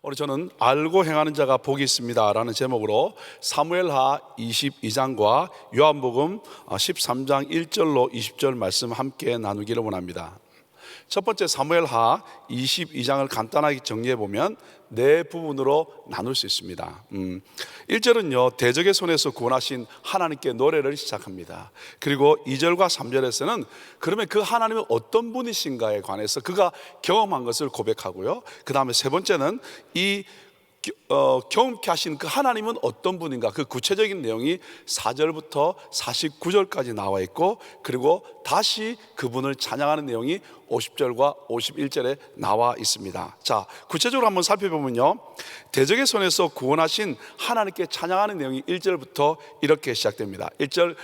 오늘 저는 알고 행하는 자가 복이 있습니다 라는 제목으로 사무엘하 22장과 요한복음 13장 1절로 20절 말씀 함께 나누기를 원합니다. 첫 번째 사무엘하 22장을 간단하게 정리해 보면 네 부분으로 나눌 수 있습니다. 1절은요, 대적의 손에서 구원하신 하나님께 노래를 시작합니다. 그리고 2절과 3절에서는 그러면 그 하나님은 어떤 분이신가에 관해서 그가 경험한 것을 고백하고요, 그 다음에 세 번째는 이 경험케 하신 그 하나님은 어떤 분인가, 그 구체적인 내용이 4절부터 49절까지 나와 있고, 그리고 다시 그분을 찬양하는 내용이 50절과 51절에 나와 있습니다. 자, 구체적으로 한번 살펴보면요, 대적의 손에서 구원하신 하나님께 찬양하는 내용이 1절부터 이렇게 시작됩니다. 1절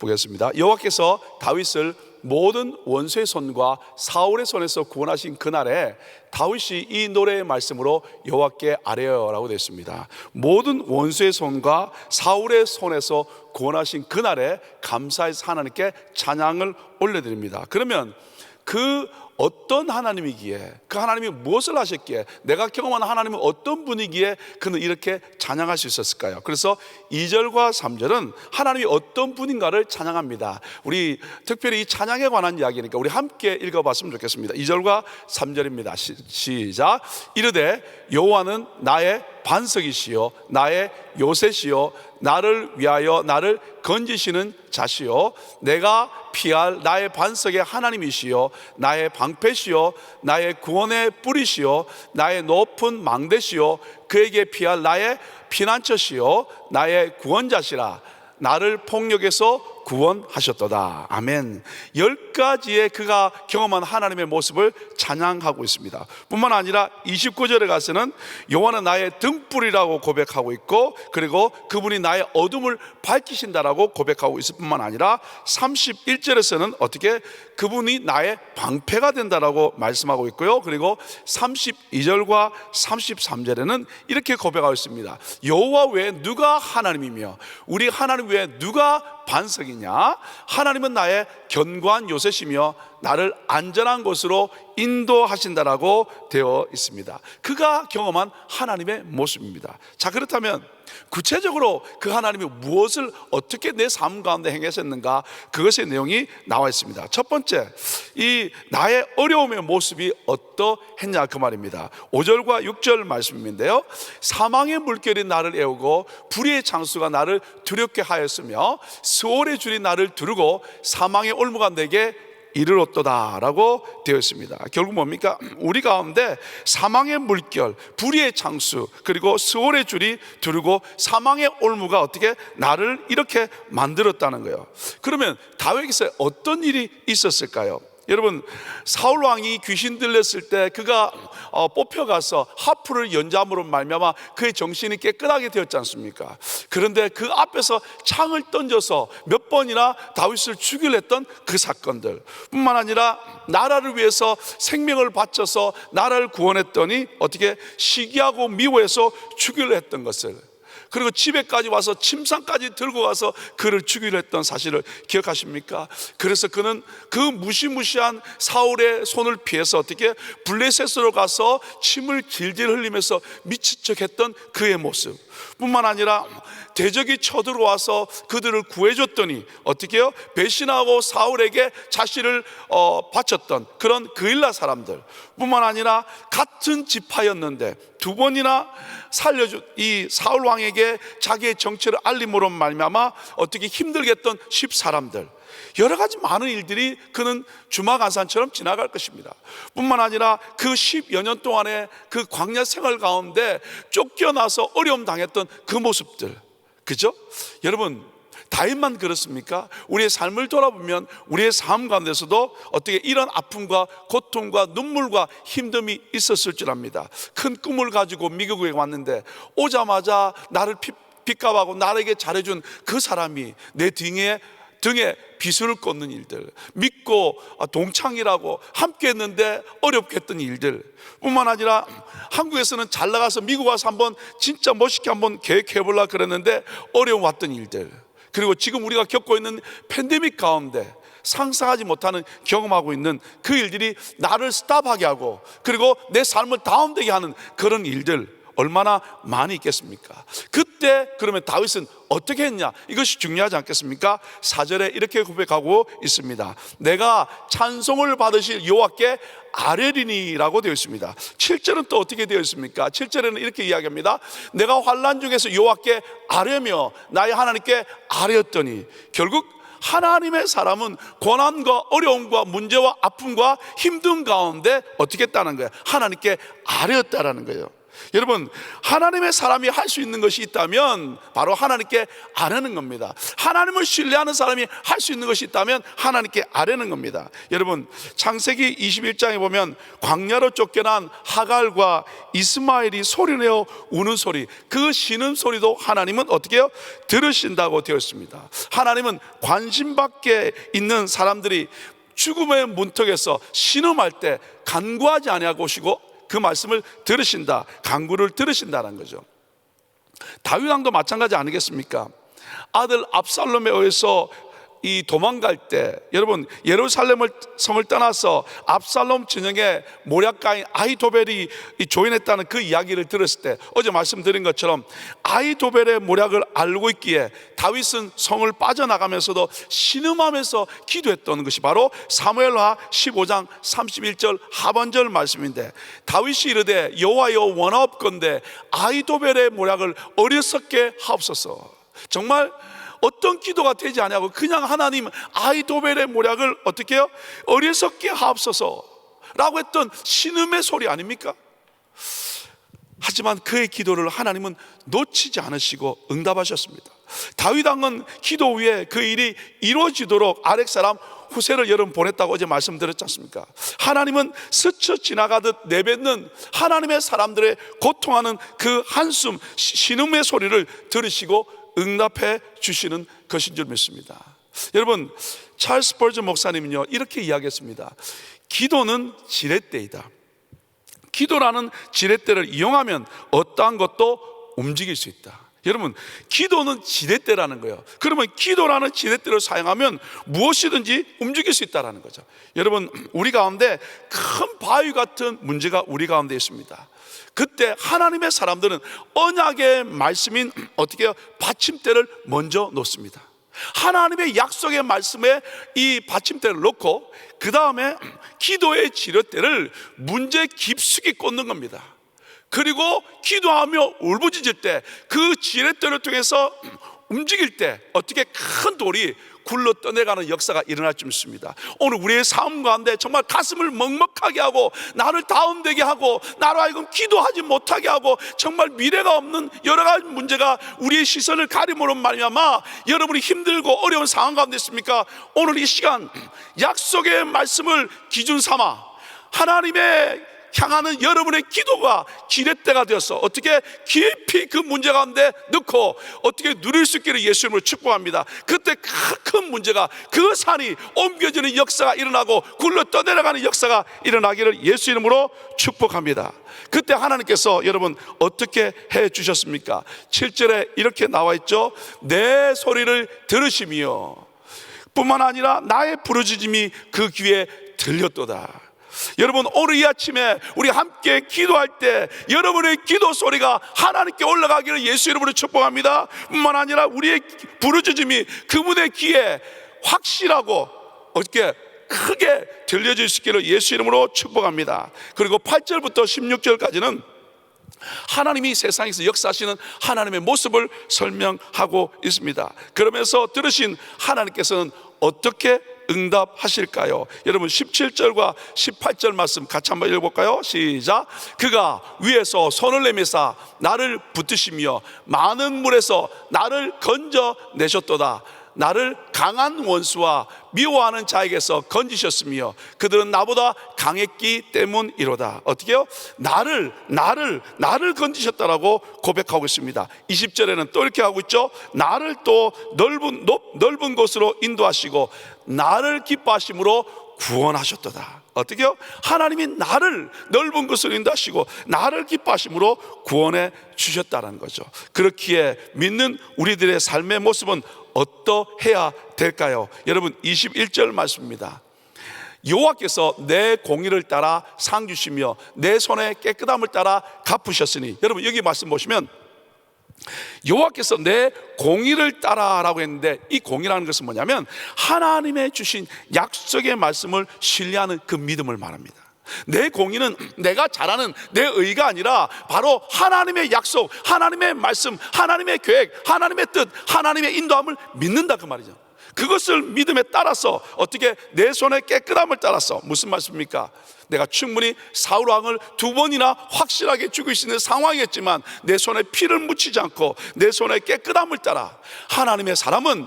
보겠습니다. 여호와께서 다윗을 모든 원수의 손과 사울의 손에서 구원하신 그날에, 다윗이 이 노래의 말씀으로 여호와께 아뢰어라고 되어 있습니다. 모든 원수의 손과 사울의 손에서 구원하신 그날에 감사해서 하나님께 찬양을 올려드립니다. 그러면 그 어떤 하나님이기에, 그 하나님이 무엇을 하셨기에, 내가 경험한 하나님은 어떤 분이기에 그는 이렇게 찬양할 수 있었을까요? 그래서 2절과 3절은 하나님이 어떤 분인가를 찬양합니다. 우리 특별히 이 찬양에 관한 이야기니까 우리 함께 읽어봤으면 좋겠습니다. 2절과 3절입니다. 시작. 이르되 여호와는 나의 반석이시요 나의 요새시요 나를 위하여 나를 건지시는 자시요 내가 피할 나의 반석의 하나님이시요 나의 방패시요 나의 구원의 뿌리시요 나의 높은 망대시요 그에게 피할 나의 피난처시요 나의 구원자시라. 나를 폭력에서 구원하셨도다. 아멘. 10가지의 그가 경험한 하나님의 모습을 찬양하고 있습니다. 뿐만 아니라 29절에 가서는 여호와는 나의 등불이라고 고백하고 있고, 그리고 그분이 나의 어둠을 밝히신다라고 고백하고 있을 뿐만 아니라 31절에서는 어떻게 그분이 나의 방패가 된다라고 말씀하고 있고요, 그리고 32절과 33절에는 이렇게 고백하고 있습니다. 여호와 외에 누가 하나님이며 우리 하나님 외에 누가 반석이냐? 하나님은 나의 견고한 요새시며 나를 안전한 곳으로 인도하신다라고 되어 있습니다. 그가 경험한 하나님의 모습입니다. 자, 그렇다면 구체적으로 그 하나님이 무엇을 어떻게 내 삶 가운데 행하셨는가, 그것의 내용이 나와 있습니다. 첫 번째, 이 나의 어려움의 모습이 어떠했냐 그 말입니다. 5절과 6절 말씀인데요, 사망의 물결이 나를 애우고 불의의 장수가 나를 두렵게 하였으며 수월의 줄이 나를 두르고 사망의 올무가 내게 이르렀도다 라고 되어 있습니다. 결국 뭡니까? 우리 가운데 사망의 물결, 불의의 장수, 그리고 수월의 줄이 두르고 사망의 올무가 어떻게 나를 이렇게 만들었다는 거예요. 그러면 다윗에게 어떤 일이 있었을까요? 여러분, 사울 왕이 귀신 들렸을 때 그가 뽑혀가서 하프를 연잠으로 말미암아 그의 정신이 깨끗하게 되었지 않습니까? 그런데 그 앞에서 창을 던져서 몇 번이나 다윗을 죽이려 했던 그 사건들, 뿐만 아니라 나라를 위해서 생명을 바쳐서 나라를 구원했더니 어떻게 시기하고 미워해서 죽이려 했던 것을, 그리고 집에까지 와서 침상까지 들고 가서 그를 죽이려 했던 사실을 기억하십니까? 그래서 그는 그 무시무시한 사울의 손을 피해서 어떻게 블레셋으로 가서 침을 질질 흘리면서 미친 척했던 그의 모습, 뿐만 아니라 대적이 쳐들어와서 그들을 구해줬더니 어떻게 해요? 배신하고 사울에게 자신을 바쳤던 그런 그일라 사람들, 뿐만 아니라 같은 지파였는데 두 번이나 살려준 이 사울 왕에게 자기의 정체를 알림으로 말미암아 어떻게 힘들게 했던 10사람들, 여러 가지 많은 일들이 그는 주마간산처럼 지나갈 것입니다. 뿐만 아니라 그 10여 년 동안의 그 광야 생활 가운데 쫓겨나서 어려움 당했던 그 모습들, 그죠? 여러분, 다윗만 그렇습니까? 우리의 삶을 돌아보면 우리의 삶 가운데서도 어떻게 이런 아픔과 고통과 눈물과 힘듦이 있었을 줄 압니다. 큰 꿈을 가지고 미국에 왔는데 오자마자 나를 핏값하고 나에게 잘해준 그 사람이 내 등에 비수를 꽂는 일들, 믿고 동창이라고 함께 했는데 어렵게 했던 일들, 뿐만 아니라 한국에서는 잘 나가서 미국 와서 한번 진짜 멋있게 한번 계획해 보려고 그랬는데 어려움 왔던 일들, 그리고 지금 우리가 겪고 있는 팬데믹 가운데 상상하지 못하는 경험하고 있는 그 일들이 나를 스탑하게 하고, 그리고 내 삶을 다운되게 하는 그런 일들, 얼마나 많이 있겠습니까? 그때 그러면 다윗은 어떻게 했냐? 이것이 중요하지 않겠습니까? 4절에 이렇게 고백하고 있습니다. 내가 찬송을 받으실 여호와께 아뢰리니라고 되어 있습니다. 7절은 또 어떻게 되어 있습니까? 7절에는 이렇게 이야기합니다. 내가 환난 중에서 여호와께 아뢰며 나의 하나님께 아뢰었더니, 결국 하나님의 사람은 고난과 어려움과 문제와 아픔과 힘든 가운데 어떻게 했다는 거예요? 하나님께 아뢰었다라는 거예요. 여러분, 하나님의 사람이 할 수 있는 것이 있다면 바로 하나님께 아뢰는 겁니다. 하나님을 신뢰하는 사람이 할 수 있는 것이 있다면 하나님께 아뢰는 겁니다. 여러분, 창세기 21장에 보면 광야로 쫓겨난 하갈과 이스마엘이 소리내어 우는 소리, 그 쉬는 소리도 하나님은 어떻게 해요? 들으신다고 되어 있습니다. 하나님은 관심 밖에 있는 사람들이 죽음의 문턱에서 신음할 때 간구하지 아니하고 오시고 그 말씀을 들으신다, 간구를 들으신다는 거죠. 다윗 왕도 마찬가지 아니겠습니까? 아들 압살롬에 의해서 이 도망갈 때, 여러분, 예루살렘을 성을 떠나서 압살롬 진영에 모략가인 아히도벨이 조인했다는 그 이야기를 들었을 때, 어제 말씀드린 것처럼 아히도벨의 모략을 알고 있기에 다윗은 성을 빠져나가면서도 신음하면서 기도했던 것이 바로 사무엘하 15장 31절 하반절 말씀인데, 다윗이 이르되 여호와여 원하옵건대 아히도벨의 모략을 어리석게 하옵소서. 정말 어떤 기도가 되지 않냐고 그냥 하나님 아히도벨의 모략을 어떻게 해요? 어리석게 하옵소서 라고 했던 신음의 소리 아닙니까? 하지만 그의 기도를 하나님은 놓치지 않으시고 응답하셨습니다. 다윗 왕은 기도 위에 그 일이 이루어지도록 아렉 사람 후세를 여러분 보냈다고 어제 말씀드렸지 않습니까? 하나님은 스쳐 지나가듯 내뱉는 하나님의 사람들의 고통하는 그 한숨, 신음의 소리를 들으시고 응답해 주시는 것인 줄 믿습니다. 여러분, 찰스 스펄즈 목사님은요 이렇게 이야기했습니다. 기도는 지렛대이다. 기도라는 지렛대를 이용하면 어떠한 것도 움직일 수 있다. 여러분, 기도는 지렛대라는 거예요. 그러면 기도라는 지렛대를 사용하면 무엇이든지 움직일 수 있다는 거죠. 여러분, 우리 가운데 큰 바위 같은 문제가 우리 가운데 있습니다. 그때 하나님의 사람들은 언약의 말씀인 어떻게 해요? 받침대를 먼저 놓습니다. 하나님의 약속의 말씀에 이 받침대를 놓고 그 다음에 기도의 지렛대를 문제 깊숙이 꽂는 겁니다. 그리고 기도하며 울부짖을 때 그 지렛대를 통해서 움직일 때 어떻게 큰 돌이 굴러 떠내가는 역사가 일어날 줄 믿습니다. 오늘 우리의 삶 가운데 정말 가슴을 먹먹하게 하고 나를 다운되게 하고 나로 하여금 기도하지 못하게 하고 정말 미래가 없는 여러 가지 문제가 우리의 시선을 가림으로 말미암아 여러분이 힘들고 어려운 상황 가운데 있습니까? 오늘 이 시간 약속의 말씀을 기준 삼아 하나님의 향하는 여러분의 기도가 지렛대가 되어서 어떻게 깊이 그 문제 가운데 넣고 어떻게 누릴 수 있기를 예수 이름으로 축복합니다. 그때 큰 문제가 그 산이 옮겨지는 역사가 일어나고 굴러 떠내려가는 역사가 일어나기를 예수 이름으로 축복합니다. 그때 하나님께서 여러분 어떻게 해 주셨습니까? 7절에 이렇게 나와 있죠. 내 소리를 들으시며 뿐만 아니라 나의 부르짖음이 그 귀에 들렸도다. 여러분, 오늘 이 아침에 우리 함께 기도할 때 여러분의 기도 소리가 하나님께 올라가기를 예수 이름으로 축복합니다. 뿐만 아니라 우리의 부르짖음이 그분의 귀에 확실하고 어떻게 크게 들려질 수 있기를 예수 이름으로 축복합니다. 그리고 8절부터 16절까지는 하나님이 세상에서 역사하시는 하나님의 모습을 설명하고 있습니다. 그러면서 들으신 하나님께서는 어떻게 응답하실까요? 여러분 17절과 18절 말씀 같이 한번 읽어볼까요? 시작. 그가 위에서 손을 내미사 나를 붙드시며 많은 물에서 나를 건져내셨도다. 나를 강한 원수와 미워하는 자에게서 건지셨으며 그들은 나보다 강했기 때문이로다. 어떻게 해요? 나를 건지셨다라고 고백하고 있습니다. 20절에는 또 이렇게 하고 있죠. 나를 또 넓은 곳으로 인도하시고 나를 기뻐하심으로 구원하셨도다. 어떻게 해요? 하나님이 나를 넓은 곳으로 인도하시고 나를 기뻐하심으로 구원해 주셨다는 거죠. 그렇기에 믿는 우리들의 삶의 모습은 어떠해야 될까요? 여러분 21절 말씀입니다. 여호와께서 내 공의를 따라 상 주시며 내 손의 깨끗함을 따라 갚으셨으니, 여러분 여기 말씀 보시면 여호와께서 내 공의를 따라라고 했는데, 이 공의라는 것은 뭐냐면 하나님의 주신 약속의 말씀을 신뢰하는 그 믿음을 말합니다. 내 공의는 내가 잘하는 내 의가 아니라 바로 하나님의 약속, 하나님의 말씀, 하나님의 계획, 하나님의 뜻, 하나님의 인도함을 믿는다 그 말이죠. 그것을 믿음에 따라서, 어떻게? 내 손의 깨끗함을 따라서. 무슨 말씀입니까? 내가 충분히 사울 왕을 2번이나 확실하게 죽일 수 있는 상황이었지만 내 손에 피를 묻히지 않고 내 손의 깨끗함을 따라. 하나님의 사람은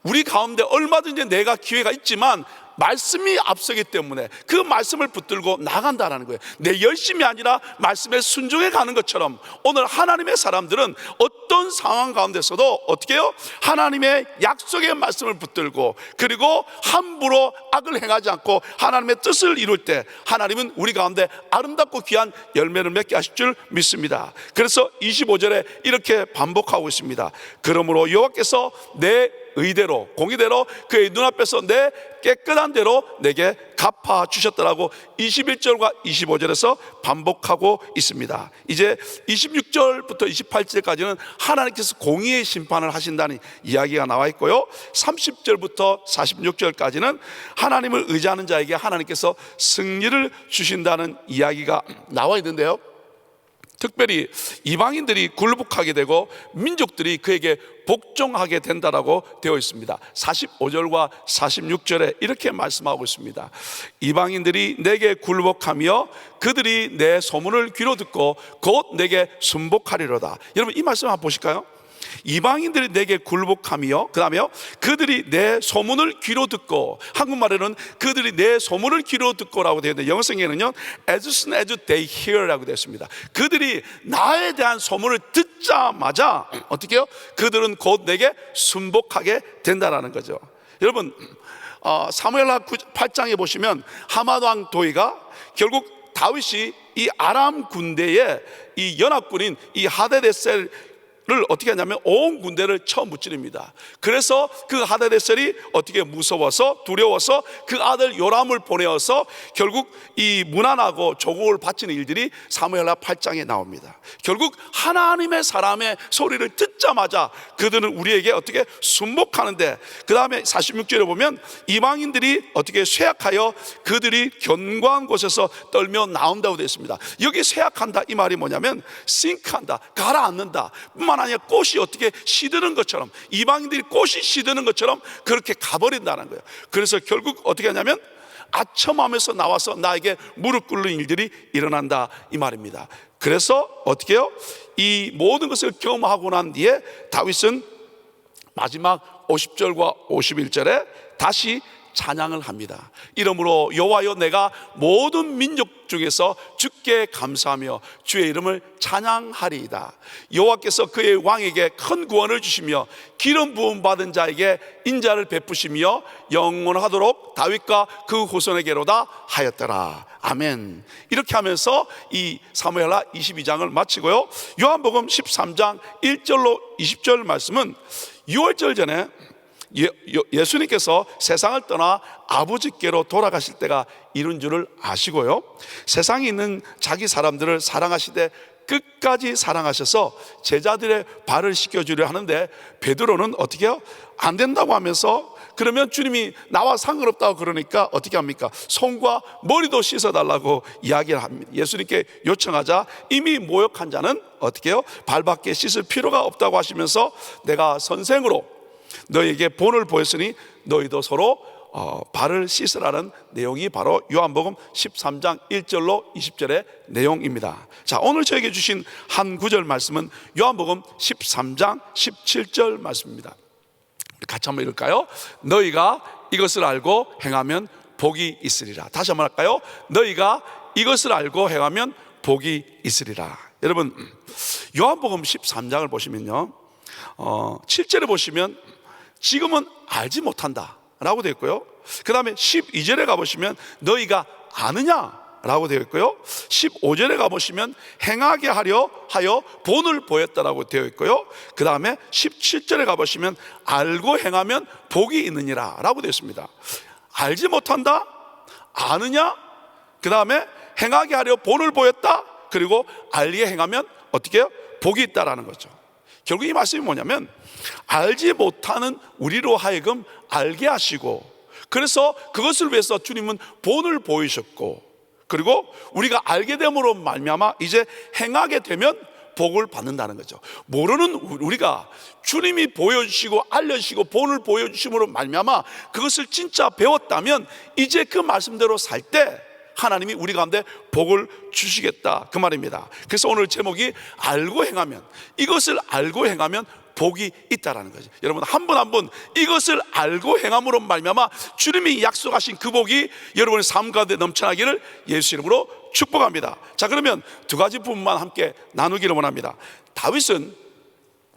우리 가운데 얼마든지 내가 기회가 있지만 말씀이 앞서기 때문에 그 말씀을 붙들고 나간다는 거예요. 내 열심이 아니라 말씀에 순종해 가는 것처럼 오늘 하나님의 사람들은 어떤 상황 가운데서도 어떻게 해요? 하나님의 약속의 말씀을 붙들고, 그리고 함부로 악을 행하지 않고 하나님의 뜻을 이룰 때 하나님은 우리 가운데 아름답고 귀한 열매를 맺게 하실 줄 믿습니다. 그래서 25절에 이렇게 반복하고 있습니다. 그러므로 여호와께서 내 의대로, 공의대로 그의 눈앞에서 내 깨끗한 대로 내게 갚아 주셨더라고 21절과 25절에서 반복하고 있습니다. 이제 26절부터 28절까지는 하나님께서 공의의 심판을 하신다는 이야기가 나와 있고요, 30절부터 46절까지는 하나님을 의지하는 자에게 하나님께서 승리를 주신다는 이야기가 나와 있는데요, 특별히 이방인들이 굴복하게 되고 민족들이 그에게 복종하게 된다라고 되어 있습니다. 45절과 46절에 이렇게 말씀하고 있습니다. 이방인들이 내게 굴복하며 그들이 내 소문을 귀로 듣고 곧 내게 순복하리로다. 여러분 이 말씀 한번 보실까요? 이방인들이 내게 굴복하며, 그 다음에요, 그들이 내 소문을 귀로 듣고, 한국말에는 그들이 내 소문을 귀로 듣고라고 되어 있는데 영어성에는요 as soon as they hear라고 되어 있습니다. 그들이 나에 대한 소문을 듣자마자 어떻게 해요? 그들은 곧 내게 순복하게 된다라는 거죠. 여러분 사무엘하 8장에 보시면 하맛 왕 도이가 결국 다윗이 이 아람 군대의 이 연합군인 이 하데데셀 를 어떻게 하냐면 온 군대를 쳐 무찌릅니다. 그래서 그 하데데셀이 어떻게 무서워서 두려워서 그 아들 요람을 보내어서 결국 이 무난하고 조국을 바치는 일들이 사무엘하 8장에 나옵니다. 결국 하나님의 사람의 소리를 듣자마자 그들은 우리에게 어떻게 순복하는데, 그 다음에 46절에 보면 이방인들이 어떻게 쇠약하여 그들이 견고한 곳에서 떨며 나온다고 되어 있습니다. 여기 쇠약한다 이 말이 뭐냐면 싱크한다, 가라앉는다 뿐만 아니라 꽃이 어떻게 시드는 것처럼, 이방인들이 꽃이 시드는 것처럼 그렇게 가버린다는 거예요. 그래서 결국 어떻게 하냐면 아첨하면서 나와서 나에게 무릎 꿇는 일들이 일어난다 이 말입니다. 그래서 어떻게 해요? 이 모든 것을 경험하고 난 뒤에 다윗은 마지막 50절과 51절에 다시 찬양을 합니다. 이러므로 여호와여 내가 모든 민족 중에서 주께 감사하며 주의 이름을 찬양하리이다. 여호와께서 그의 왕에게 큰 구원을 주시며 기름 부음 받은 자에게 인자를 베푸시며 영원하도록 다윗과 그 후손에게로다 하였더라. 아멘. 이렇게 하면서 이 사무엘하 22장을 마치고요, 요한복음 13장 1절로 20절 말씀은 6월절 전에 예수님께서 세상을 떠나 아버지께로 돌아가실 때가 이른 줄을 아시고요, 세상에 있는 자기 사람들을 사랑하시되 끝까지 사랑하셔서 제자들의 발을 씻겨주려 하는데 베드로는 어떻게 해요? 안 된다고 하면서, 그러면 주님이 나와 상관없다고 그러니까 어떻게 합니까? 손과 머리도 씻어달라고 이야기를 합니다. 예수님께 요청하자 이미 모욕한 자는 어떻게 해요? 발밖에 씻을 필요가 없다고 하시면서 내가 선생으로 너에게 본을 보였으니 너희도 서로 발을 씻으라는 내용이 바로 요한복음 13장 1절로 20절의 내용입니다. 자, 오늘 저에게 주신 한 구절 말씀은 요한복음 13장 17절 말씀입니다. 같이 한번 읽을까요? 너희가 이것을 알고 행하면 복이 있으리라. 다시 한번 할까요? 너희가 이것을 알고 행하면 복이 있으리라. 여러분 요한복음 13장을 보시면요 7절에 보시면 지금은 알지 못한다 라고 되어 있고요, 그 다음에 12절에 가보시면 너희가 아느냐 라고 되어 있고요, 15절에 가보시면 행하게 하려 하여 본을 보였다라고 되어 있고요, 그 다음에 17절에 가보시면 알고 행하면 복이 있느니라 라고 되어 있습니다. 알지 못한다, 아느냐? 그 다음에 행하게 하려 본을 보였다. 그리고 알게 행하면 어떻게 해요? 복이 있다라는 거죠. 결국 이 말씀이 뭐냐면 알지 못하는 우리로 하여금 알게 하시고, 그래서 그것을 위해서 주님은 본을 보이셨고, 그리고 우리가 알게 됨으로 말미암아 이제 행하게 되면 복을 받는다는 거죠. 모르는 우리가 주님이 보여주시고 알려주시고 본을 보여주심으로 말미암아 그것을 진짜 배웠다면 이제 그 말씀대로 살 때 하나님이 우리 가운데 복을 주시겠다, 그 말입니다. 그래서 오늘 제목이 알고 행하면, 이것을 알고 행하면 복이 있다라는 거죠. 여러분 한 분 한 분 이것을 알고 행함으로 말미암아 주님이 약속하신 그 복이 여러분의 삶 가운데 넘쳐나기를 예수 이름으로 축복합니다. 자, 그러면 두 가지 부분만 함께 나누기를 원합니다. 다윗은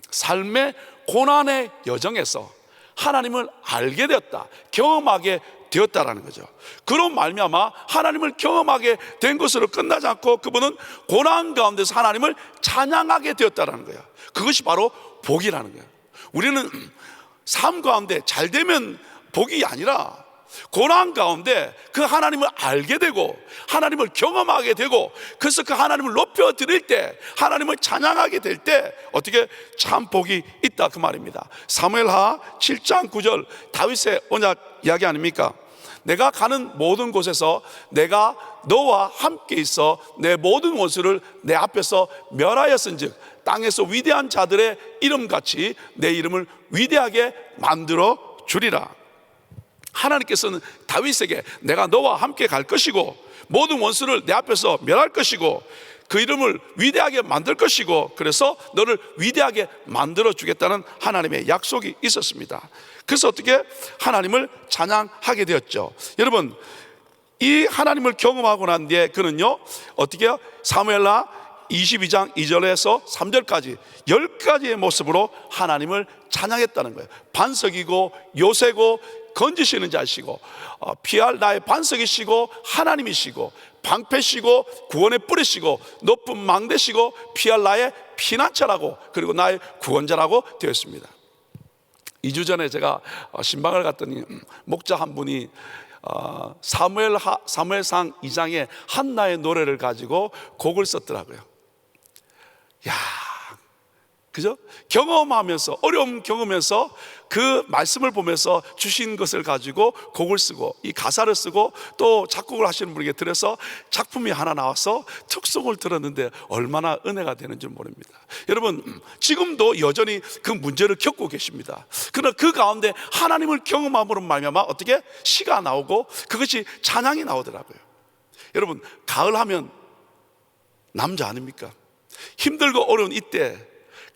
삶의 고난의 여정에서 하나님을 알게 되었다, 경험하게 되었다라는 거죠. 그런 말미암아 하나님을 경험하게 된 것으로 끝나지 않고 그분은 고난 가운데서 하나님을 찬양하게 되었다라는 거예요. 그것이 바로 복이라는 거예요. 우리는 삶 가운데 잘 되면 복이 아니라 고난 가운데 그 하나님을 알게 되고 하나님을 경험하게 되고, 그래서 그 하나님을 높여 드릴 때, 하나님을 찬양하게 될 때 어떻게 참 복이 있다, 그 말입니다. 사무엘하 7장 9절 다윗의 언약 이야기 아닙니까? 내가 가는 모든 곳에서 내가 너와 함께 있어 내 모든 원수를 내 앞에서 멸하였은즉 땅에서 위대한 자들의 이름같이 내 이름을 위대하게 만들어 주리라. 하나님께서는 다윗에게 내가 너와 함께 갈 것이고 모든 원수를 내 앞에서 멸할 것이고 그 이름을 위대하게 만들 것이고, 그래서 너를 위대하게 만들어 주겠다는 하나님의 약속이 있었습니다. 그래서 어떻게 하나님을 찬양하게 되었죠. 여러분, 이 하나님을 경험하고 난 뒤에 그는요 어떻게 해요? 사무엘하 22장 2절에서 3절까지 10가지의 모습으로 하나님을 찬양했다는 거예요. 반석이고 요새고 건지시는 자시고 피할 나의 반석이시고 하나님이시고 방패시고 구원의 뿌리시고 높은 망대시고 피할 나의 피난처라고, 그리고 나의 구원자라고 되었습니다. 2주 전에 제가 신방을 갔더니 목자 한 분이 사무엘상 2장의 한나의 노래를 가지고 곡을 썼더라고요. 야, 그죠? 경험하면서, 어려움 경험하면서 그 말씀을 보면서 주신 것을 가지고 곡을 쓰고 이 가사를 쓰고 또 작곡을 하시는 분에게 들어서 작품이 하나 나와서 특송을 들었는데 얼마나 은혜가 되는 줄 모릅니다. 여러분, 지금도 여전히 그 문제를 겪고 계십니다. 그러나 그 가운데 하나님을 경험함으로 말미암아 어떻게 시가 나오고 그것이 찬양이 나오더라고요. 여러분, 가을 하면 남자 아닙니까? 힘들고 어려운 이때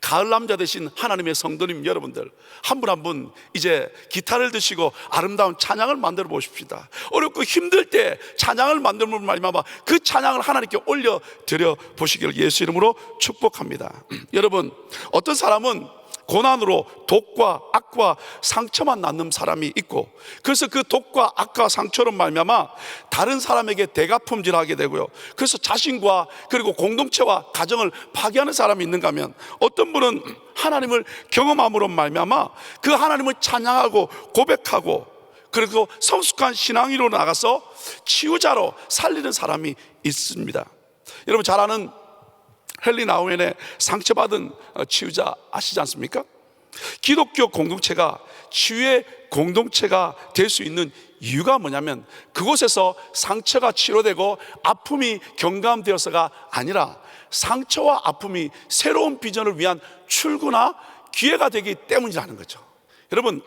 가을 남자 되신 하나님의 성도님 여러분들, 한 분 한 분 이제 기타를 드시고 아름다운 찬양을 만들어 보십시다. 어렵고 힘들 때 찬양을 만들면 말미암아 그 찬양을 하나님께 올려 드려 보시기를 예수 이름으로 축복합니다. 여러분, 어떤 사람은 고난으로 독과 악과 상처만 낳는 사람이 있고, 그래서 그 독과 악과 상처로 말미암아 다른 사람에게 대가품질하게 되고요, 그래서 자신과 그리고 공동체와 가정을 파괴하는 사람이 있는가 하면, 어떤 분은 하나님을 경험함으로 말미암아 그 하나님을 찬양하고 고백하고 그리고 성숙한 신앙인으로 나가서 치유자로 살리는 사람이 있습니다. 여러분 잘 아는 헨리 나우엔의 상처받은 치유자 아시지 않습니까? 기독교 공동체가 치유의 공동체가 될 수 있는 이유가 뭐냐면 그곳에서 상처가 치료되고 아픔이 경감되어서가 아니라 상처와 아픔이 새로운 비전을 위한 출구나 기회가 되기 때문이라는 거죠. 여러분,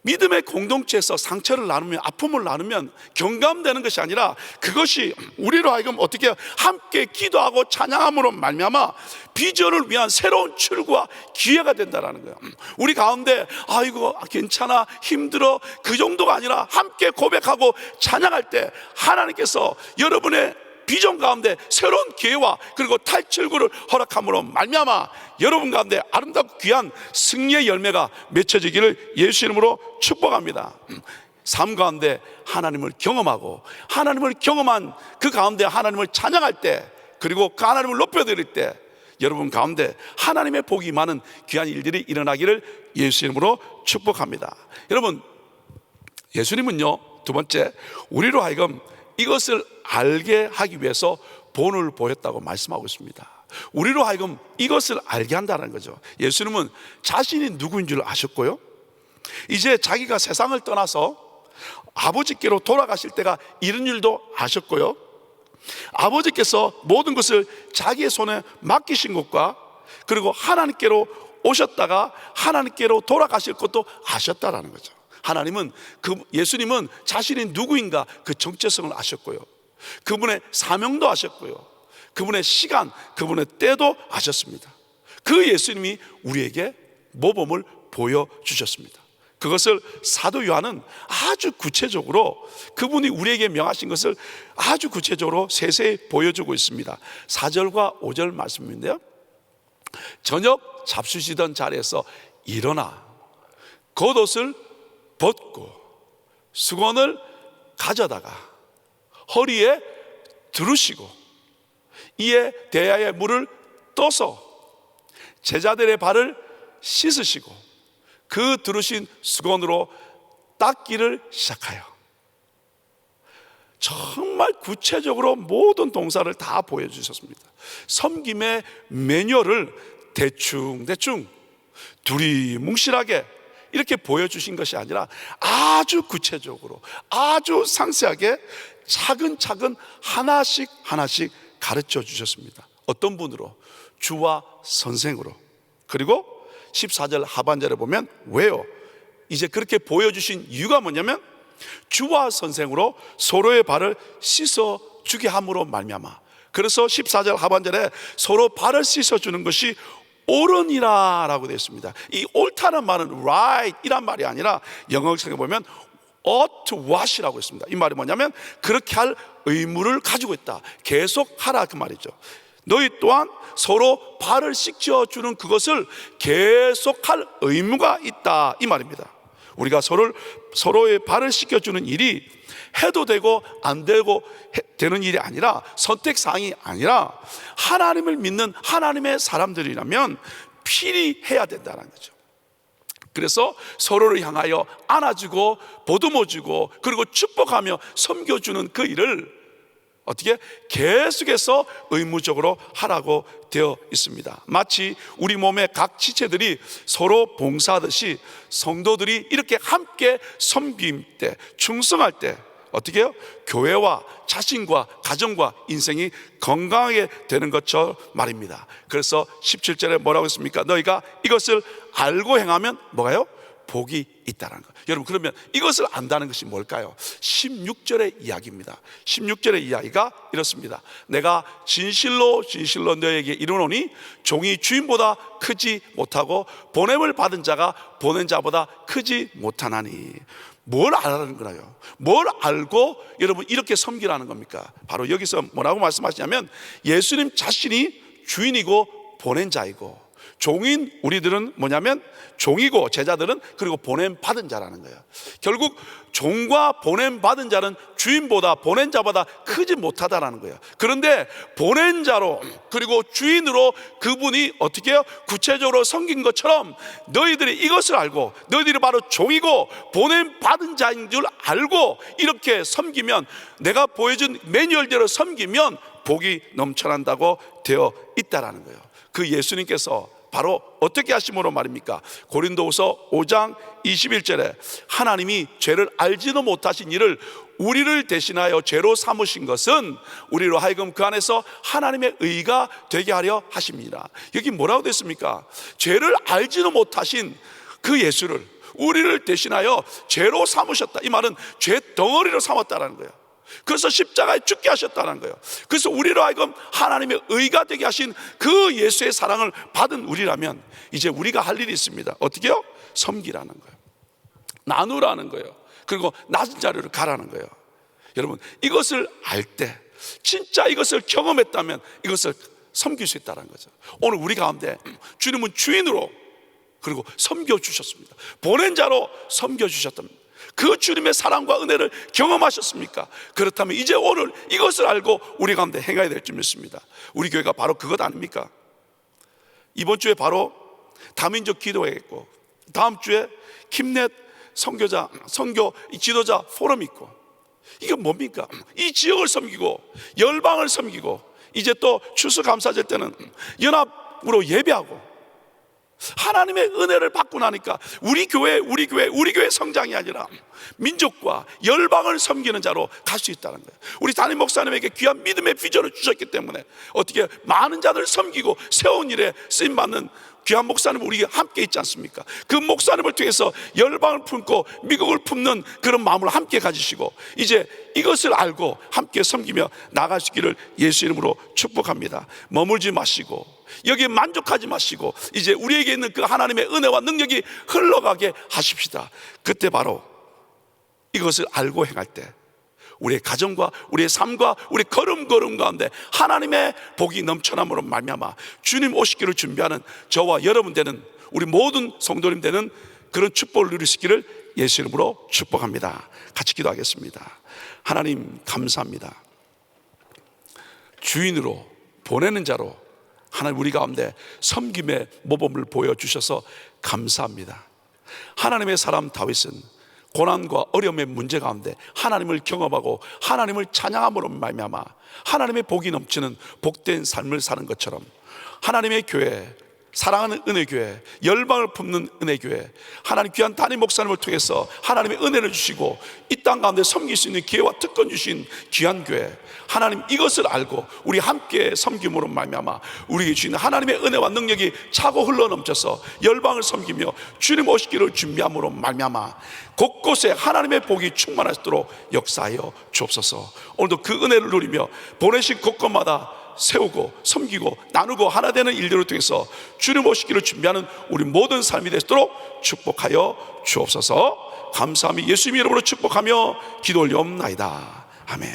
믿음의 공동체에서 상처를 나누면, 아픔을 나누면 경감되는 것이 아니라 그것이 우리로 하여금 어떻게 함께 기도하고 찬양함으로 말미암아 비전을 위한 새로운 출구와 기회가 된다는 거예요. 우리 가운데 아이고 괜찮아 힘들어 그 정도가 아니라 함께 고백하고 찬양할 때 하나님께서 여러분의 비전 가운데 새로운 기회와 그리고 탈출구를 허락함으로 말미암아 여러분 가운데 아름답고 귀한 승리의 열매가 맺혀지기를 예수 이름으로 축복합니다. 삶 가운데 하나님을 경험하고 하나님을 경험한 그 가운데 하나님을 찬양할 때, 그리고 그 하나님을 높여드릴 때 여러분 가운데 하나님의 복이 많은 귀한 일들이 일어나기를 예수 이름으로 축복합니다. 여러분, 예수님은요 두 번째, 우리로 하여금 이것을 알게 하기 위해서 본을 보였다고 말씀하고 있습니다. 우리로 하여금 이것을 알게 한다는 거죠. 예수님은 자신이 누구인 줄 아셨고요, 이제 자기가 세상을 떠나서 아버지께로 돌아가실 때가 이런 일도 아셨고요, 아버지께서 모든 것을 자기의 손에 맡기신 것과 그리고 하나님께로 오셨다가 하나님께로 돌아가실 것도 아셨다라는 거죠. 하나님은 예수님은 자신이 누구인가 그 정체성을 아셨고요, 그분의 사명도 아셨고요, 그분의 시간, 그분의 때도 아셨습니다. 그 예수님이 우리에게 모범을 보여주셨습니다. 그것을 사도 요한은 아주 구체적으로, 그분이 우리에게 명하신 것을 아주 구체적으로 세세히 보여주고 있습니다. 4절과 5절 말씀인데요, 저녁 잡수시던 자리에서 일어나 겉옷을 벗고 수건을 가져다가 허리에 두르시고 이에 대야에 물을 떠서 제자들의 발을 씻으시고 그 두르신 수건으로 닦기를 시작하여, 정말 구체적으로 모든 동사를 다 보여주셨습니다. 섬김의 매뉴얼을 대충 두리뭉실하게 이렇게 보여주신 것이 아니라 아주 구체적으로, 아주 상세하게 차근차근 하나씩 가르쳐 주셨습니다. 어떤 분으로? 주와 선생으로. 그리고 14절 하반절에 보면 왜요? 이제 그렇게 보여주신 이유가 뭐냐면 주와 선생으로 서로의 발을 씻어주게 함으로 말미암아. 그래서 14절 하반절에 서로 발을 씻어주는 것이 옳으니라 라고 되어 있습니다. 이 옳다는 말은 right 이란 말이 아니라 영어책에 보면 ought to wash이라고 있습니다. 이 말이 뭐냐면 그렇게 할 의무를 가지고 있다, 계속 하라 그 말이죠. 너희 또한 서로 발을 씻겨주는 그것을 계속할 의무가 있다 이 말입니다. 우리가 서로의 발을 씻겨주는 일이 해도 되고 안 되고 되는 일이 아니라, 선택사항이 아니라 하나님을 믿는 하나님의 사람들이라면 필히 해야 된다는 거죠. 그래서 서로를 향하여 안아주고 보듬어주고 그리고 축복하며 섬겨주는 그 일을 어떻게 계속해서 의무적으로 하라고 되어 있습니다. 마치 우리 몸의 각 지체들이 서로 봉사하듯이 성도들이 이렇게 함께 섬김 때, 충성할 때 어떻게 해요? 교회와 자신과 가정과 인생이 건강하게 되는 것처럼 말입니다. 그래서 17절에 뭐라고 했습니까? 너희가 이것을 알고 행하면 뭐가요? 복이 있다는 것. 여러분, 그러면 이것을 안다는 것이 뭘까요? 16절의 이야기입니다. 16절의 이야기가 이렇습니다. 내가 진실로 너에게 이르노니 종이 주인보다 크지 못하고 보냄을 받은 자가 보낸 자보다 크지 못하나니. 뭘 알아라는 거예요? 뭘 알고 여러분 이렇게 섬기라는 겁니까? 바로 여기서 뭐라고 말씀하시냐면 예수님 자신이 주인이고 보낸 자이고, 종인 우리들은 뭐냐면 종이고 제자들은 그리고 보냄 받은 자라는 거예요. 결국 종과 보냄 받은 자는 주인보다 보낸 자보다 크지 못하다라는 거예요. 그런데 보낸 자로 그리고 주인으로 그분이 어떻게 해요? 구체적으로 섬긴 것처럼 너희들이 이것을 알고, 너희들이 바로 종이고 보냄 받은 자인 줄 알고 이렇게 섬기면, 내가 보여준 매뉴얼대로 섬기면 복이 넘쳐난다고 되어 있다라는 거예요. 그 예수님께서 바로 어떻게 하심으로 말입니까? 고린도후서 5장 21절에 하나님이 죄를 알지도 못하신 이를 우리를 대신하여 죄로 삼으신 것은 우리로 하여금 그 안에서 하나님의 의가 되게 하려 하십니다. 여기 뭐라고 됐습니까? 죄를 알지도 못하신 그 예수를 우리를 대신하여 죄로 삼으셨다. 이 말은 죄 덩어리로 삼았다는 거예요. 그래서 십자가에 죽게 하셨다는 거예요. 그래서 우리로 하여금 하나님의 의가 되게 하신 그 예수의 사랑을 받은 우리라면 이제 우리가 할 일이 있습니다. 어떻게 해요? 섬기라는 거예요. 나누라는 거예요. 그리고 낮은 자리를 가라는 거예요. 여러분, 이것을 알 때, 진짜 이것을 경험했다면 이것을 섬길 수 있다는 거죠. 오늘 우리 가운데 주님은 주인으로 그리고 섬겨주셨습니다. 보낸 자로 섬겨주셨답니다. 그 주님의 사랑과 은혜를 경험하셨습니까? 그렇다면 이제 오늘 이것을 알고 우리 가운데 행해야 될 줄 믿습니다. 우리 교회가 바로 그것 아닙니까? 이번 주에 바로 다민족 기도회했고, 다음 주에 킴넷 선교자, 선교 지도자 포럼이 있고, 이게 뭡니까? 이 지역을 섬기고 열방을 섬기고, 이제 또 추수감사절 때는 연합으로 예배하고, 하나님의 은혜를 받고 나니까 우리 교회 성장이 아니라 민족과 열방을 섬기는 자로 갈 수 있다는 거예요. 우리 담임 목사님에게 귀한 믿음의 비전을 주셨기 때문에 어떻게 많은 자들을 섬기고 세운 일에 쓰임받는 귀한 목사님 우리 함께 있지 않습니까? 그 목사님을 통해서 열방을 품고 미국을 품는 그런 마음을 함께 가지시고, 이제 이것을 알고 함께 섬기며 나갈 수 있기를 예수 이름으로 축복합니다. 머물지 마시고 여기에 만족하지 마시고 이제 우리에게 있는 그 하나님의 은혜와 능력이 흘러가게 하십시다. 그때 바로 이것을 알고 행할 때 우리의 가정과 우리의 삶과 우리 걸음걸음 가운데 하나님의 복이 넘쳐남으로 말미암아 주님 오시기를 준비하는 저와 여러분 되는, 우리 모든 성도님 되는 그런 축복을 누리시기를 예수 이름으로 축복합니다. 같이 기도하겠습니다. 하나님 감사합니다. 주인으로 보내는 자로 하나님 우리 가운데 섬김의 모범을 보여주셔서 감사합니다. 하나님의 사람 다윗은 고난과 어려움의 문제 가운데 하나님을 경험하고 하나님을 찬양함으로 말미암아 하나님의 복이 넘치는 복된 삶을 사는 것처럼, 하나님의 교회, 사랑하는 은혜교회, 열방을 품는 은혜교회, 하나님 귀한 담임 목사님을 통해서 하나님의 은혜를 주시고 이 땅 가운데 섬길 수 있는 기회와 특권 주신 귀한 교회, 하나님 이것을 알고 우리 함께 섬김으로 말미암아 우리에게 주시는 하나님의 은혜와 능력이 차고 흘러넘쳐서 열방을 섬기며 주님 오시기를 준비함으로 말미암아 곳곳에 하나님의 복이 충만하시도록 역사하여 주옵소서. 오늘도 그 은혜를 누리며 보내신 곳곳마다 세우고 섬기고 나누고 하나 되는 일들을 통해서 주님 오시기를 준비하는 우리 모든 삶이 되도록 축복하여 주옵소서. 감사함이 예수님 이름으로 축복하며 기도 올리옵나이다. 아멘.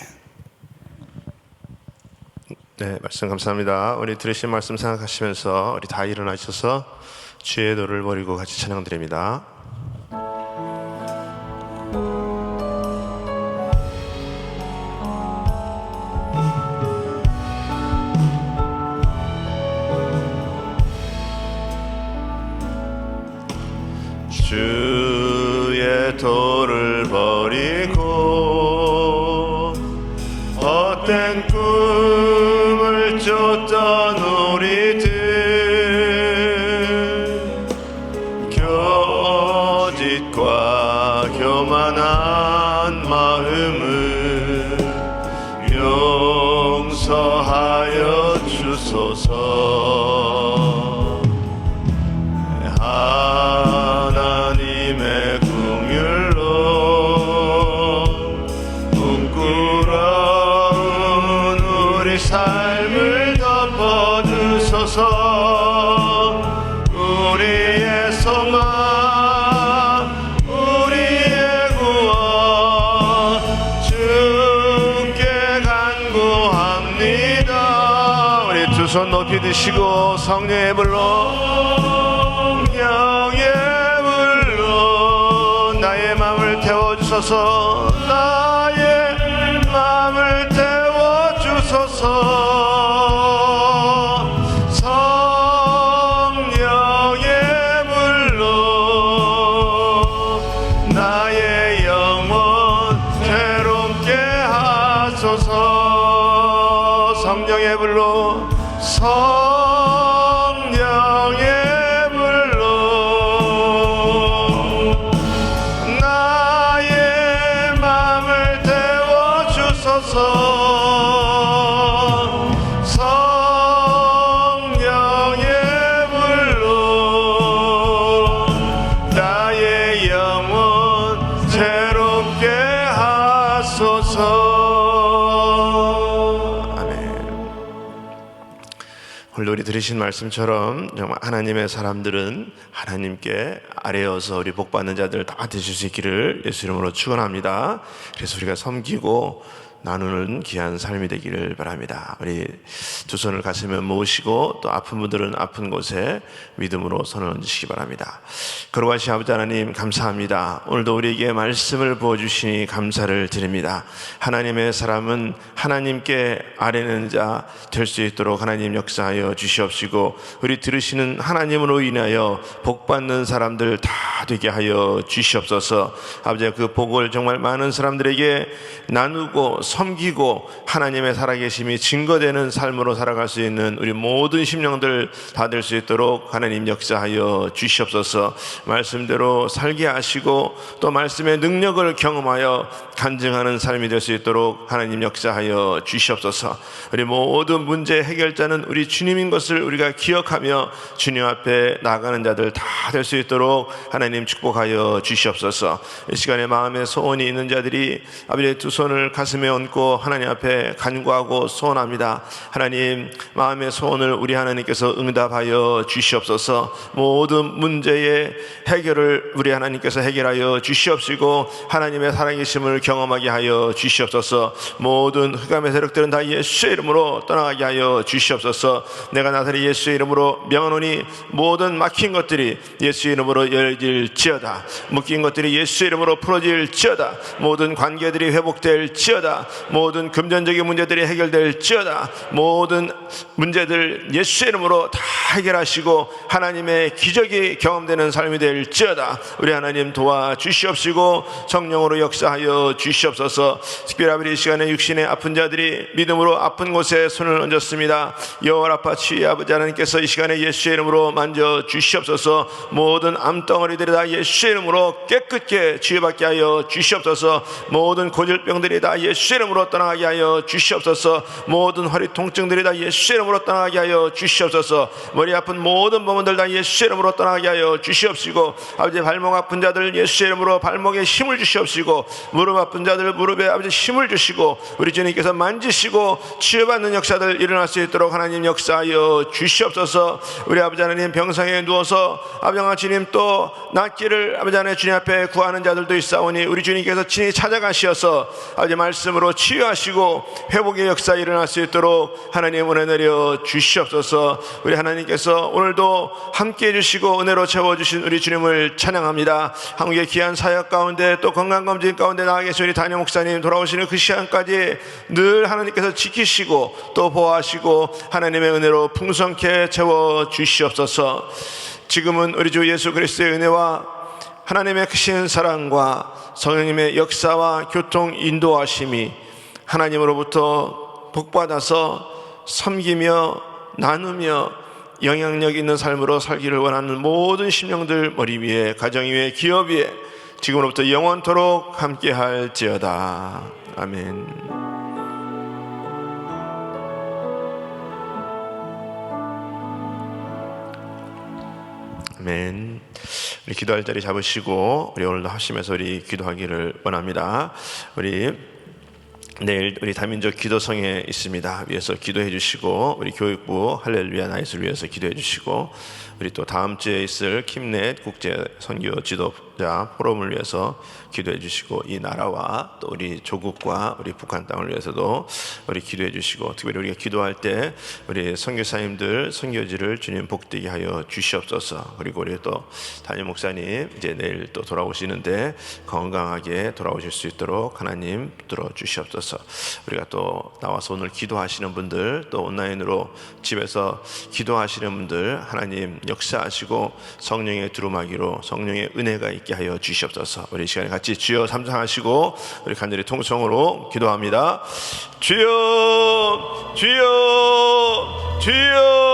네, 말씀 감사합니다. 우리 들으신 말씀 생각하시면서 우리 다 일어나셔서 주의 도를 버리고 같이 찬양 드립니다. 주의 도를 버리고 헛된 꿈을 쫓던 우리들, 교짓과 교만한 마음을 용서하여 주소서. 하나님의 긍휼로 부끄러운 우리 삶을 덮어주소서. 우리의 소망, 우리의 구원 주께 간구합니다. 우리 두 손 높이 드시고 성령의 불로, 성령의 불로 나의 마음을 태워주소서. 나의 마음을 태워주소서. 성령의 불로 나의 영혼 새롭게 하소서. 성령의 불로, 성령의 불로 나의 마음을 태워주소서. 성령의 불로 나의 영혼 새롭게 하소서. 오늘 우리 들으신 말씀처럼 정말 하나님의 사람들은 하나님께 아뢰어서 우리 복받는 자들 다 되실 수 있기를 예수 이름으로 축원합니다. 그래서 우리가 섬기고 나누는 귀한 삶이 되기를 바랍니다. 우리 두 손을 가슴에 모으시고 또 아픈 분들은 아픈 곳에 믿음으로 손을 얹으시기 바랍니다. 거룩하신 아버지 하나님, 감사합니다. 오늘도 우리에게 말씀을 부어주시니 감사를 드립니다. 하나님의 사람은 하나님께 아뢰는 자 될 수 있도록 하나님 역사하여 주시옵시고, 우리 들으시는 하나님으로 인하여 복받는 사람들 다 되게 하여 주시옵소서. 아버지, 그 복을 정말 많은 사람들에게 나누고 섬기고 하나님의 살아계심이 증거되는 삶으로 살아갈 수 있는 우리 모든 심령들 다 될 수 있도록 하나님 역사하여 주시옵소서. 말씀대로 살게 하시고 또 말씀의 능력을 경험하여 간증하는 삶이 될 수 있도록 하나님 역사하여 주시옵소서. 우리 모든 문제 해결자는 우리 주님인 것을 우리가 기억하며 주님 앞에 나가는 자들 다 될 수 있도록 하나님 축복하여 주시옵소서. 이 시간에 마음에 소원이 있는 자들이 아버지의 두 손을 가슴에 얹고 하나님 앞에 간구하고 소원합니다. 하나님, 마음의 소원을 우리 하나님께서 응답하여 주시옵소서. 모든 문제의 해결을 우리 하나님께서 해결하여 주시옵시고 하나님의 살아계심을 경험하게 하여 주시옵소서. 모든 흑암의 세력들은 다 예수의 이름으로 떠나가게 하여 주시옵소서. 내가 나사렛 예수의 이름으로 명하노니 모든 막힌 것들이 예수의 이름으로 열릴지어다. 묶인 것들이 예수의 이름으로 풀어질지어다. 모든 관계들이 회복될지어다. 모든 금전적인 문제들이 해결될지어다. 모든 문제들 예수의 이름으로 다 해결하시고 하나님의 기적이 경험되는 삶이 될지어다. 우리 하나님 도와주시옵시고 성령으로 역사하여 주시옵소서. 특별히 이 시간에 육신의 아픈 자들이 믿음으로 아픈 곳에 손을 얹었습니다. 여호와라파 치유의 아버지 하나님께서 이 시간에 예수의 이름으로 만져 주시옵소서. 모든 암덩어리들이 다 예수의 이름으로 깨끗게 치유받게 하여 주시옵소서. 모든 고질병들이 다 예수의 이름으로 떠나가게 하여 주시옵소서. 모든 허리 통증들이 다 예수의 이름으로 떠나가게 하여 주시옵소서. 머리 아픈 모든 부분들 다 예수의 이름으로 떠나가게 하여 주시옵시고, 아버지 발목 아픈 자들 예수의 이름으로 발목에 힘을 주시옵시고, 무릎 아픈 자들 무릎에 아버지 힘을 주시고, 우리 주님께서 만지시고 치유받는 역사들 일어날 수 있도록 하나님 역사하여 주시옵소서. 우리 아버지 하나님, 병상에 누워서 아버지 주님 또 낫기를 아버지 하나님 주님 앞에 구하는 자들도 있사오니 우리 주님께서 친히 찾아가시어서 아버지 말씀으로 치유하시고 회복의 역사 일어날 수 있도록 하나님 은혜 내려 주시옵소서. 우리 하나님께서 오늘도 함께해 주시고 은혜로 채워주신 우리 주님을 찬양합니다. 한국의 귀한 사역 가운데 또 건강검진 가운데 나가 계신 우리 담임 목사님 돌아오시는 그 시간까지 늘 하나님께서 지키시고 또 보호하시고 하나님의 은혜로 풍성케 채워주시옵소서. 지금은 우리 주 예수 그리스도의 은혜와 하나님의 크신 사랑과 성령님의 역사와 교통 인도하심이 하나님으로부터 복받아서 섬기며 나누며 영향력 있는 삶으로 살기를 원하는 모든 심령들 머리 위에, 가정 위에, 기업 위에 지금으로부터 영원토록 함께 할지어다. 아멘. 아멘. 우리 기도할 자리 잡으시고 우리 오늘도 합심해서 우리 기도하기를 원합니다. 우리 내일 우리 다민족 기도성에 있습니다. 위해서 기도해 주시고, 우리 교육부 할렐루야 나잇을 위해서 기도해 주시고, 우리 또 다음 주에 있을 킴넷 국제 선교 지도자 포럼을 위해서 기도해 주시고, 이 나라와 또 우리 조국과 우리 북한 땅을 위해서도 우리 기도해 주시고, 특별히 우리가 기도할 때 우리 선교사님들 선교지를 주님 복되게 하여 주시옵소서. 그리고 우리 또 담임 목사님 이제 내일 또 돌아오시는데 건강하게 돌아오실 수 있도록 하나님 들어 주시옵소서. 우리가 또 나와서 오늘 기도하시는 분들, 또 온라인으로 집에서 기도하시는 분들 하나님 역사하시고 성령의 두루마기로 성령의 은혜가 있게 하여 주시옵소서. 우리 이 시간에 같이 주여 삼상하시고 우리 간절히 통성으로 기도합니다. 주여, 주여, 주여.